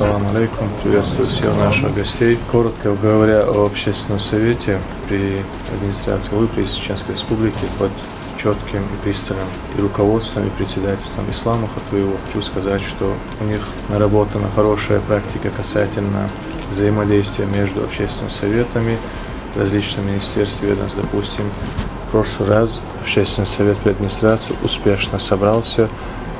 Ассаламу алейкум. Приветствую всех наших гостей. Коротко говоря о общественном совете при администрации главы Чеченской Республики под четким и пристальным и руководством, и председательством Ислама Хатуева, хочу сказать, что у них наработана хорошая практика касательно взаимодействия между общественными советами, различными министерствами, ведомств. Допустим, в прошлый раз общественный совет при администрации успешно собрался,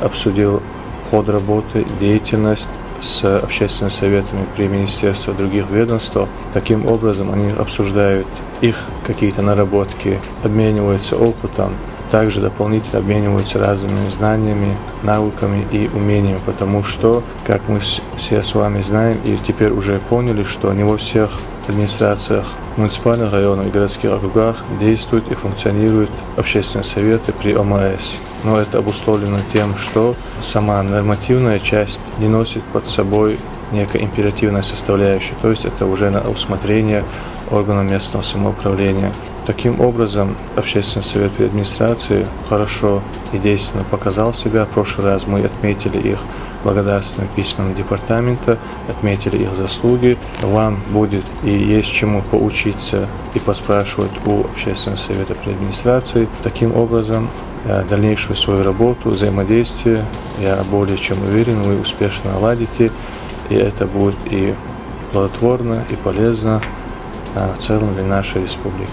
обсудил ход работы, деятельность с общественными советами при министерствах других ведомств. Таким образом, они обсуждают их какие-то наработки, обмениваются опытом, также дополнительно обмениваются разными знаниями, навыками и умениями, потому что, как мы все с вами знаем и теперь уже поняли, что не во всех администрациях муниципальных районов и городских округах действуют и функционируют общественные советы при ОМС. Но это обусловлено тем, что сама нормативная часть не носит под собой некой императивной составляющей, то есть это уже на усмотрение органов местного самоуправления. Таким образом, общественный совет при администрации хорошо и действенно показал себя. В прошлый раз мы отметили их благодарственным письмом департамента, отметили их заслуги. Вам будет и есть чему поучиться и поспрашивать у общественного совета при администрации. Таким образом, дальнейшую свою работу, взаимодействие, я более чем уверен, вы успешно наладите, и это будет и плодотворно, и полезно в целом для нашей республики.